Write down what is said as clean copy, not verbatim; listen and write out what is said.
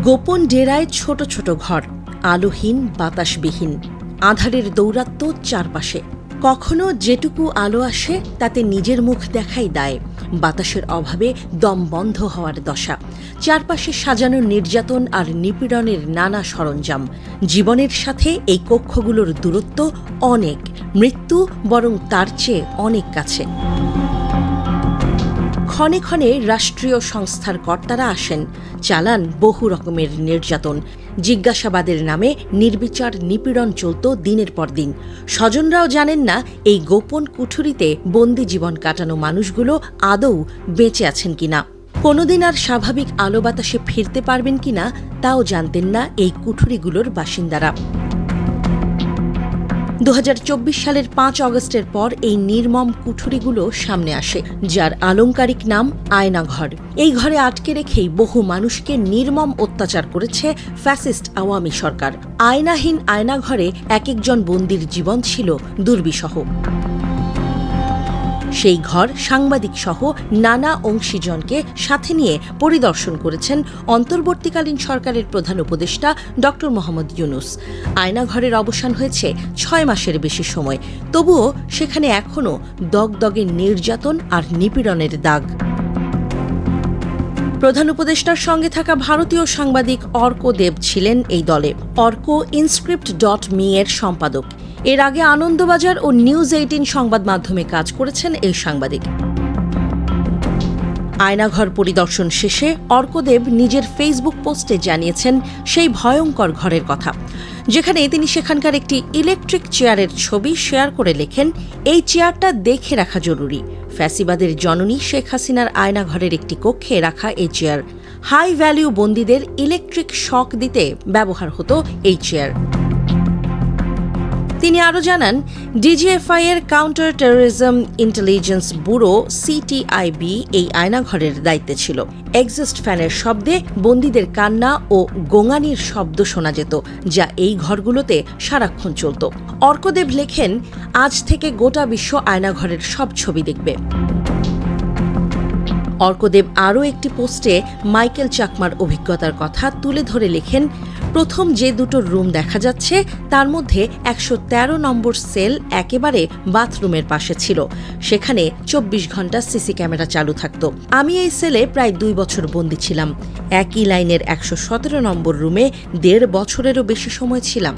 গোপন ডেরায় ছোট ছোট ঘর, আলোহীন বাতাসবিহীন, আঁধারের দৌরাত্ম্য চারপাশে। কখনো যেটুকু আলো আসে তাতে নিজের মুখ দেখাই দায়। বাতাসের অভাবে দম বন্ধ হওয়ার দশা। চারপাশে সাজানো নির্যাতন আর নিপীড়নের নানা সরঞ্জাম। জীবনের সাথে এই কক্ষগুলোর দূরত্ব অনেক, মৃত্যু বরং তার চেয়ে অনেক কাছে। ক্ষণে ক্ষণে রাষ্ট্রীয় সংস্থার কর্তারা আসেন, চালান বহু রকমের নির্যাতন। জিজ্ঞাসাবাদের নামে নির্বিচার নিপীড়ন চলত দিনের পর দিন। স্বজনরাও জানেন না এই গোপন কুঠুরিতে বন্দি জীবন কাটানো মানুষগুলো আদৌ বেঁচে আছেন কিনা। কোনোদিন আর স্বাভাবিক আলো বাতাসে ফিরতে পারবেন কিনা তাও জানতেন না এই কুঠুরিগুলোর বাসিন্দারা। 2024 সালের 5 অগস্টের পর এই নির্মম কুঠুরিগুলো সামনে আসে, যার আলংকারিক নাম আয়নাঘর। এই ঘরে আটকে রেখেই বহু মানুষকে নির্মম অত্যাচার করেছে ফ্যাসিস্ট আওয়ামী সরকার। আয়নাহীন আয়নাঘরে এক একজন বন্দির জীবন ছিল দুর্বিষহ। সেই ঘর সাংবাদিক সহ নানা অংশীজনকে সাথে নিয়ে পরিদর্শন করেছেন অন্তর্বর্তীকালীন সরকারের প্রধান উপদেষ্টা ড. মোহাম্মদ ইউনূস। আয়নাঘরের অবসান হয়েছে 6 মাসের বেশি সময়, তবুও সেখানে এখনও দগদগে নির্যাতন আর নিপীড়নের দাগ। প্রধান উপদেষ্টার সঙ্গে থাকা ভারতীয় সাংবাদিক অর্ক দেব ছিলেন এই দলে। অর্ক ইনস্ক্রিপ্ট.মি এর সম্পাদক। এর আগে আনন্দবাজার ও নিউজ 18 সংবাদ মাধ্যমে কাজ করেছেন এই সাংবাদিক। আয়নাঘর পরিদর্শন শেষে অর্কদেব নিজের ফেসবুক পোস্টে জানিয়েছেন সেই ভয়ঙ্কর ঘরের কথা, যেখানে তিনি সেখানকার একটি ইলেকট্রিক চেয়ারের ছবি শেয়ার করে লেখেন, এই চেয়ারটা দেখে রাখা জরুরি। ফ্যাসিবাদের জননী শেখ হাসিনার আয়নাঘরের একটি কক্ষে রাখা এই চেয়ার। হাই ভ্যালিউ বন্দীদের ইলেকট্রিক শক দিতে ব্যবহার হতো এই চেয়ার। তিনি আরও জানান, ডিজিএফআই এর counter terrorism intelligence bureau CTIB এই আয়নাঘরের দায়িত্বে ছিল। এক্সস্ট ফ্যানের শব্দে বন্দীদের কান্না ও গোঙানির শব্দ শোনা যেত, যা এই ঘরগুলোতে সারাক্ষণ চলত। অর্কদেব লেখেন, আজ থেকে গোটা বিশ্ব আয়নাঘরের সব ছবি দেখবে। অর্কদেব আরও একটি পোস্টে মাইকেল চাকমার অভিজ্ঞতার কথা তুলে ধরে লেখেন, প্রথম যে দুটো রুম দেখা যাচ্ছে তার মধ্যে 113 নম্বর সেল একেবারে বাথরুমের পাশে ছিল। সেখানে 24 ঘন্টা সিসি ক্যামেরা চালু থাকত। আমি এই সেলে প্রায় 2 বছর বন্দী ছিলাম। একই লাইনের 117 নম্বর রুমে 1.5 বছরেরও বেশি সময় ছিলাম।